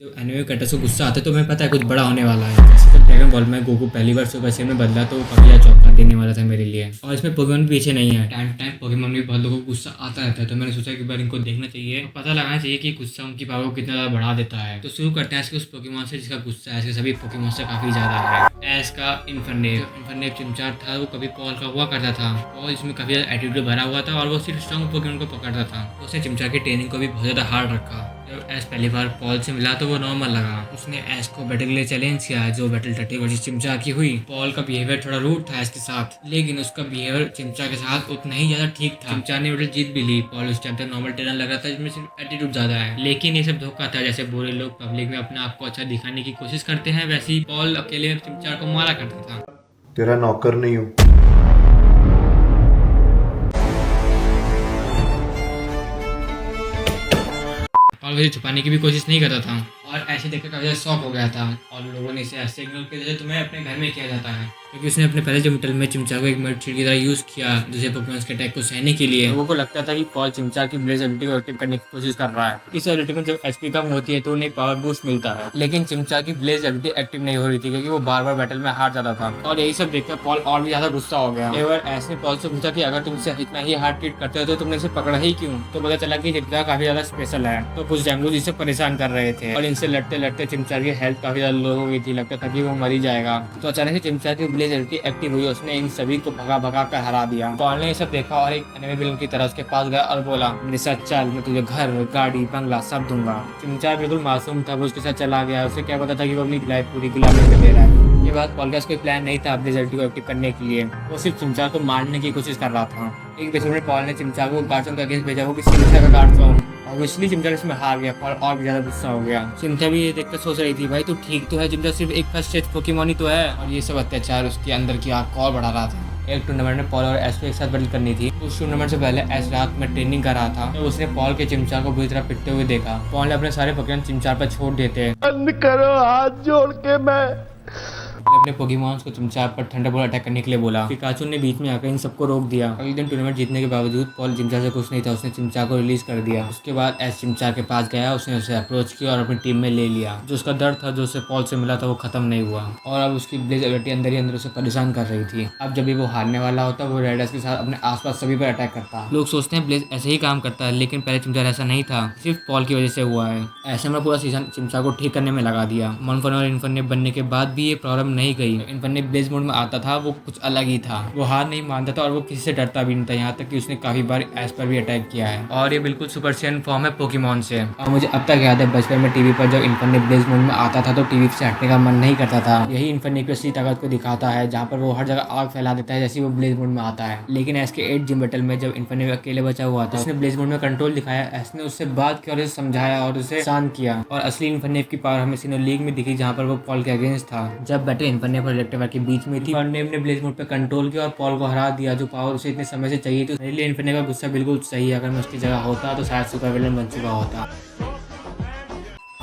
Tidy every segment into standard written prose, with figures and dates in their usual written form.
तो anime characters को गुस्सा आता है तो हमें पता है कुछ बड़ा होने वाला है। जैसे जब ड्रैगन बॉल में गोकू पहली बार सुपर सैयन में बदला तो काफी ज़्यादा चौंका देने वाला था मेरे लिए। और इसमें पोकेमॉन पीछे नहीं है। टाइम टाइम पोकेमॉन भी बहुत लोगों को गुस्सा आता रहता है, तो मैंने सोचा कि बार इनको देखना चाहिए, पता लगाना चाहिए कि गुस्सा उनकी पावर को कितना ज़्यादा बढ़ा देता है। तो शुरू करते हैं इसके उस पोकेमॉन से जिसका गुस्सा ऐसे सभी पोकेमॉन से काफ़ी ज़्यादा है। एस का इन्फरनेप चिमचार था, वो कभी पॉल का हुआ करता था और इसमें काफ़ी ज़्यादा एटीट्यूड भरा हुआ था और वो सिर्फ स्ट्रॉन्ग पोकेमॉन को पकड़ता था। उसने चिमचार की ट्रेनिंग को भी बहुत ज़्यादा हार्ड रखा। जब एस पहली बार पॉल से मिला तो वो नॉर्मल लगा। उसने एस को बैटल के लिए चैलेंज किया, जो बैटल टट्टी वर्सेस चिमचा की हुई। पॉल का बिहेवियर थोड़ा रूड था एस के साथ, लेकिन उसका बिहेवियर चिमचा के साथ उतना ही ज्यादा ठीक था। चिमचा ने बैटल जीत भी ली। पॉल उस टाइम तक नॉर्मल ट्रेनर लग रहा था जिसमें सिर्फ एटीट्यूड ज्यादा है, लेकिन ये सब धोखा था। जैसे बुरे लोग पब्लिक में अपने आप को अच्छा दिखाने की कोशिश करते हैं, वैसे ही पॉल अकेले चिमचा को मारा करता था। तेरा नौकर नहीं हूँ। और वैसे छुपाने की भी कोशिश नहीं करता था और ऐसे देखकर काफी ज़्यादा शॉक हो गया था और लोगों ने इसे ऐसे इग्नोर किया जैसे तुम्हें अपने घर में किया जाता है, क्योंकि उसने अपने पहले जो बैटल में चिमचा को एक मिर्ची की तरह यूज किया दूसरे पोकेमॉन्स के अटैक को सहने के लिए। लोगों को लगता था कि पॉल चिमचा की ब्लेज एबिलिटी को एक्टिव करने की कोशिश कर रहा है। इस एबिलिटी में जब एचपी कम होती है तो उन्हें पावर बूस्ट मिलता है, लेकिन चिमचा की ब्लेज एबिलिटी एक्टिव नहीं हो रही थी क्योंकि वो बार बार बैटल में हार जाता था। और यही सब देखकर पॉल और भी ज्यादा गुस्सा हो गया। एक बार ऐसे पॉल से पूछा कि अगर तुमसे इतना ही हार्ड ट्रीट करते हो तो तुमने इसे पकड़ा ही क्यों। तो पता चला कि चिमचा काफी ज्यादा स्पेशल है। तो कुछ जंगलू इसे परेशान कर रहे थे और इनसे लड़ते लड़ते चिमचा की हेल्थ काफी ज्यादा लो हो गई थी, लगता था कि वो मर ही जाएगा। तो अचानक से चिमचा की ब्लेज एबिलिटी एक्टिव हुई, उसने इन सभी को भगा भगा कर हरा दिया। पॉल ने ये सब देखा और एक एनिमे विलन की तरह उसके पास गया और बोला, मेरे साथ चल, मैं तुझे घर, गाड़ी, बंगला सब दूंगा। चिमचा बिल्कुल मासूम था, वो उसके साथ चला गया। उसे क्या पता था कि वो अपनी लाइफ पूरी गुलामी में दे रहा है। ये बात पॉल का कोई प्लान नहीं था ब्लेज एबिलिटी को एक्टिव करने के लिए, वो सिर्फ चिमचा को मारने की कोशिश कर रहा था। एक एपिसोड में पॉल ने चिमचा को गार्डसॉन का अगेंस्ट भेजा, वो कि सिंथिया का गार्डसॉन, और इसलिए चिमचा इसमें हार गया। पॉल और भी ज्यादा गुस्सा हो गया। सिंथिया भी ये देखकर सोच रही थी, भाई तू ठीक तो है, चिमचा सिर्फ एक फर्स्ट स्टेज पोकेमॉन ही तो है। और ये सब अत्याचार उसके अंदर की आग और बढ़ा रहा था। एक टूर्नामेंट में पॉल और एस को एक साथ बैटल करनी थी। उस टूर्नामेंट से पहले एस रात में ट्रेनिंग कर रहा था, तो उसने पॉल के चिमचा को बुरी तरह पिटते हुए देखा। पॉल ने अपने सारे पोकेमॉन चिमचा पर छोड़ देते, बंद करो हाथ जोड़ के। मैं अपने पोकेमॉन्स को चिमचा पर थंडरबोल्ट अटैक करने के लिए बोला। पिकाचू ने बीच में आकर इन सबको रोक दिया। अगले दिन टूर्नामेंट जीतने के बावजूद पॉल चिमचा से खुश नहीं था, उसने चिमचा को रिलीज कर दिया। उसके बाद एस चिमचा के पास गया, उसने उसे अप्रोच किया और अपनी टीम में ले लिया। जो उसका दर्द था जो उसे पॉल से मिला था वो खत्म नहीं हुआ और अब उसकी ब्लेज एबिलिटी अंदर ही अंदर उसे परेशान कर रही थी। अब जब भी वो हारने वाला होता वो रेडर्स के साथ अपने आसपास सभी पर अटैक करता। लोग सोचते हैं ब्लेज ऐसे ही काम करता है, लेकिन पहले चिमचा ऐसा नहीं था, सिर्फ पॉल की वजह से हुआ है। ऐसे में पूरा सीजन चिमचा को ठीक करने में लगा दिया। मॉनफन और इन्फरनेप बनने के बाद भी ये प्रॉब्लम नहीं गई। इन्फरनेप ब्लेज मोड में आता था वो कुछ अलग ही था, वो हार नहीं मानता था और वो किसी से डरता भी नहीं था, यहाँ तक कि उसने काफी बार एस पर भी अटैक किया है। और ये बिल्कुल सुपर सैयन फॉर्म है पोकेमॉन से। और मुझे अब तक याद है बचपन में टीवी पर जब इन्फरनेप ब्लेज मोड में आता था तो टीवी से हटने का मन नहीं करता था। यही इन्फरनेप की असली ताकत को दिखाता है, जहाँ पर वो हर जगह आग फैला देता है जैसे वो ब्लेज मोड में आता है। लेकिन एस के 8 जिम बैटल में जब इन्फरनेप अकेले बचा हुआ था, उसने ब्लेज मोड में कंट्रोल दिखाया। एस ने उससे बात की और उसे समझाया और उसे शांत किया। और असली इन्फरनेप की पावर हमें सीनो लीग में दिखी, जहाँ पर वो पॉल के अगेंस्ट था। जब बैटल इन्फरनेप और इलेक्ट्रिफायर के बीच में थी, इन्फरनेप ने ब्लेज मोड पे कंट्रोल किया और पॉल को हरा दिया, जो पावर उसे इतने समय से चाहिए थी। मेरे लिए इन्फरनेप का गुस्सा बिल्कुल सही है, अगर मैं उसकी जगह होता तो शायद सुपर विलन बन चुका होता।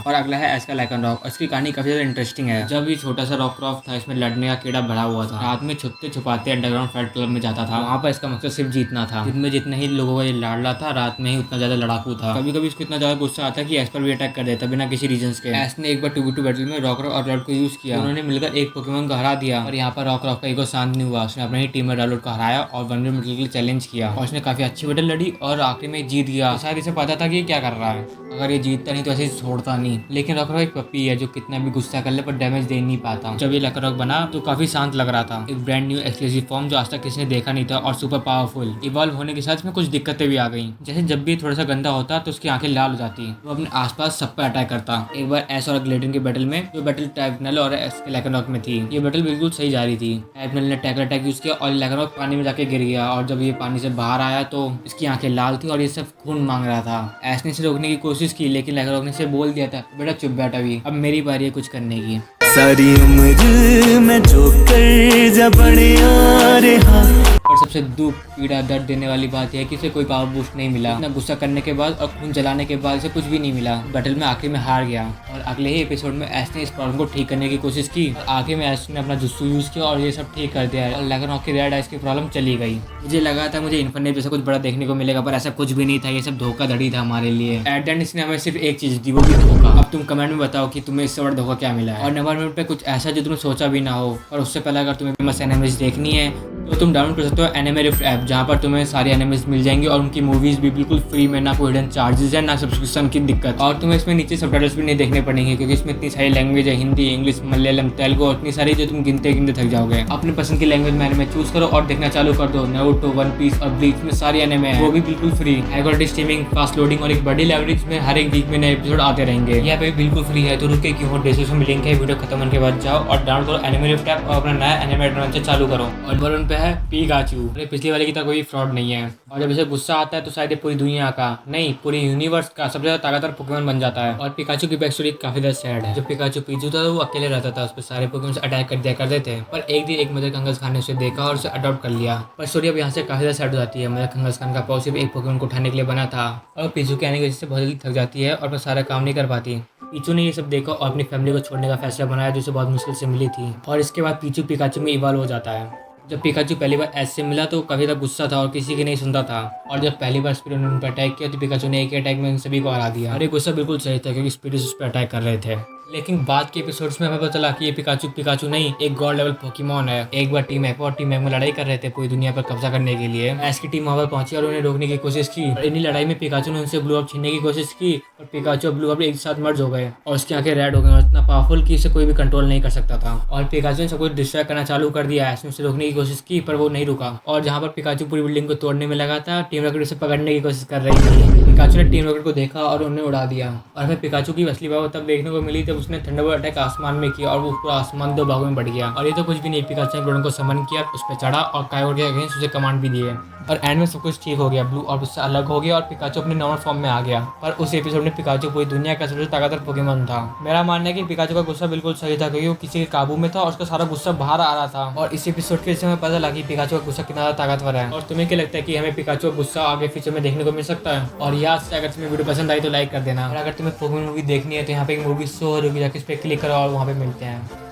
और अगला है एस का लाइकेनरॉक। इसकी कहानी काफी ज्यादा इंटरेस्टिंग है। जब ये छोटा सा रॉकक्रॉफ्ट था, इसमें लड़ने का कीड़ा भरा हुआ था। रात में छुपते छुपाते अंडरग्राउंड फाइट क्लब में जाता था। वहाँ पर इसका मकसद सिर्फ जीतना था। दिन में जितना ही लोगों का ये लाडला था, रात में ही उतना ज्यादा लड़ाकू था। कभी कभी इसको इतना ज्यादा गुस्सा आता कि एस पर भी अटैक कर देता बिना किसी रीजन के। एस ने एक बार 2v2 बैटल में रॉकरॉक और रॉड को यूज किया। उन्होंने मिलकर एक पोकेमॉन को हरा दिया और यहाँ पर रॉकरॉक का ईगो शांत नहीं हुआ। उसने अपने ही टीम में रॉड को हराया और 1v1 बैटल के लिए चैलेंज किया और उसने काफी अच्छी बैटल लड़ी और आखिरी में जीत गया। शायद इसे पता था कि ये क्या कर रहा है, अगर ये जीतता नहीं तो ऐसे छोड़ता नहीं। लेकिन रॉकरॉक एक पप्पी है जो कितना भी गुस्सा कर ले पर डैमेज दे नहीं पाता। जब ये लाइकेनरॉक बना तो काफी शांत लग रहा था, एक ब्रांड न्यू एक्सक्लूसिव फॉर्म जो आज तक किसी ने देखा नहीं था और सुपर पावरफुल। इवॉल्व होने के साथ इसमें कुछ दिक्कतें भी आ गई, जैसे जब भी थोड़ा सा गंदा होता तो उसकी आंखें लाल हो जाती, वो अपने आसपास सब पर अटैक करता। एक बार एस और ग्लेडन के बैटल में जो बैटल टाइपनल और एस के लाइकेनरॉक में थी, ये बैटल बिल्कुल सही जा रही थी। टाइपनल ने टैकल अटैक यूज किया और लाइकेनरॉक पानी में जाके गिर गया और जब ये पानी से बाहर आया तो इसकी आंखें लाल थी और ये सब खून मांग रहा था। एस ने इसे रोकने की कोशिश की लेकिन लाइकेनरॉक ने इसे बोल दिया था, बेटा चुप बैठ, अभी अब मेरी बारी है कुछ करने की। सारी उम्र मैं जो कर जा बड़े आ रहा। और सबसे दुख पीड़ा दर्द देने वाली बात यह है कि इसे कोई पावर बूस्ट नहीं मिला। इतना गुस्सा करने के बाद और खून जलाने के बाद इसे कुछ भी नहीं मिला। बैटल में आखिर में हार गया और अगले ही एपिसोड में ऐश ने इस प्रॉब्लम को ठीक करने की कोशिश की और आगे में ऐश ने अपना जुस्सू यूज किया और ये सब ठीक कर दिया और रैग्नारॉक की रेड आइज की प्रॉब्लम चली गई। मुझे लगा था मुझे इन्फिनिट जैसा कुछ बड़ा देखने को मिलेगा, पर ऐसा कुछ भी नहीं था। ये सब धोखाधड़ी था हमारे लिए। एट द एंड इसने हमें सिर्फ एक चीज दी, वो भी धोखा। अब तुम कमेंट में बताओ कि तुम्हें इससे बड़ा धोखा क्या मिला है। और नंबर पे कुछ ऐसा जो तुमने सोचा भी ना हो। और उससे पहले अगर तुम्हें फेमस एनिमेज देखनी है तो तुम डाउनलोड कर सकते हो एनिमे रिफ्ट ऐप, जहाँ पर तुम्हें सारी एनिमेज मिल जाएंगी और उनकी मूवीज भी बिल्कुल फ्री में, ना कोई हिडन चार्जेस है ना सब्सक्रिप्शन की दिक्कत। और तुम्हें इसमें नीचे सबटाइटल्स भी नहीं देखने पड़ेंगे क्योंकि इसमें इतनी सारी लैंग्वेज है, हिंदी, इंग्लिश, मलयालम, तेलुगु और इतनी सारी जो तुम गिनते थक जाओगे। अपने पसंद की लैंग्वेज में एनिमे चूज करो और देखना चालू कर दो। नारुतो, वन पीस और ब्लीच में सारी एनिमे है, वो भी बिल्कुल free. High quality streaming, fast loading और एक बड़ी लाइब्रेरी में हर एक वीक में नए एपिसोड आते रहेंगे। यहाँ पे बिल्कुल फ्री है, तो रुके क्यों हो, डिस्क्रिप्शन में लिंक है, वीडियो खत्म होने के बाद जाओ और डाउनलोड करो एनिमे रिफ्ट ऐप और अपना नया एनिमे एडवेंचर चालू करो। और नंबर 1 पे है पिकाचू। पिछली वाले की तरह कोई फ्रॉड नहीं है और जब इसे गुस्सा आता है तो शायद पूरी दुनिया का नहीं, पूरी यूनिवर्स का सबसे ज्यादा ताकतवर पोकेमॉन बन जाता है। और पिकाचू की बैक स्टोरी काफी ज्यादा सैड है। जब पिकाचू पीचू था तो वो अकेले रहता था, उस पर सारे पोकेमॉन अटैक कर दिया करते थे। पर एक दिन एक मदर कंगस खान ने उसे देखा और उसे अडॉप्ट कर लिया। पर स्टोरी अब यहाँ से काफी ज्यादा सैड हो जाती है। मदर कंगस खान का पाव सिर्फ एक पोकेमॉन को उठाने के लिए बना था और पीचू के आने की वजह से बहुत जल्दी थक जाती है और सारा काम नहीं कर पाती। पीचू ने ये सब देखा और अपनी फैमिली को छोड़ने का फैसला बनाया जो उसे बहुत मुश्किल से मिली थी। और इसके बाद पीचू पिकाचू में इवॉल्व हो जाता है। जब पिकाचू पहली बार ऐश से मिला तो काफी ज्यादा गुस्सा था और किसी की नहीं सुनता था। और जब पहली बार स्पिरिट ने उन पर अटैक किया तो पिकाचू ने एक अटैक में उन सभी को हरा दिया। और ये गुस्सा बिल्कुल सही था क्योंकि स्पिरिट उस पर अटैक कर रहे थे। लेकिन बाद के एपिसोड्स में हमें पता चला कि ये पिकाचू नहीं, एक गॉड लेवल पोकेमॉन है। एक बार टीम एक्वा और टीम में लड़ाई कर रहे थे पूरी दुनिया पर कब्जा करने के लिए। ऐश की टीम वहां पर पहुंची और उन्हें रोकने की कोशिश की। और इन्हीं लड़ाई में पिकाचू ने उनसे ब्लू अप छीनने की कोशिश की और पिकाचू और ब्लू अप एक साथ मर्ज हो गए और उसकी आंखें रेड हो गई और इतना पावरफुल कि इसे कोई भी कंट्रोल नहीं कर सकता था। और पिकाचू ने सब कुछ डिस्ट्रैक्ट करना चालू कर दिया। ऐश ने उसे रोकने की कोशिश की पर वो नहीं रुका और जहाँ पर पिकाचू पूरी बिल्डिंग को तोड़ने में लगा था, टीम रॉकेट उसे पकड़ने की कोशिश कर रही थी। पिकाचू ने टीम रॉकेट को देखा और उन्हें उड़ा दिया। और हमें पिकाचू की असली पावर तब देखने को मिली जब उसने थंडरबोल्ट अटैक आसमान में किया और वो पूरा आसमान 2 भागों में बढ़ गया। और ये तो कुछ भी नहीं, पिकाचू ने ग्रोडन को समन किया, उस पर चढ़ा और कायोड के अगेंस्ट उसे कमांड भी दिए। और एंड में सब कुछ ठीक हो गया, ब्लू और उससे अलग हो गया और पिकाचू अपने नॉर्मल फॉर्म में आ गया। पर उस एपिसोड में पिकाचू पूरी दुनिया का सबसे ताकतवर पोकेमॉन था। मेरा मानना है कि पिकाचू का गुस्सा बिल्कुल सही था क्योंकि वो किसी के काबू में था और उसका सारा गुस्सा बाहर आ रहा था। और इस एपिसोड के हमें पता लगा कि पिकाचू का गुस्सा कितना ज्यादा ताकतवर है। और तुम्हें क्या लगता है कि हमें पिकाचू का गुस्सा आगे फ्यूचर में देखने को मिल सकता है? और याद से अगर तुम्हें वीडियो पसंद आई तो लाइक कर देना। और अगर तुम्हें पोकेमॉन मूवी देखनी है तो यहाँ पे एक मूवी शो होगी, जाकर इस पर क्लिक करो और वहाँ पे मिलते हैं।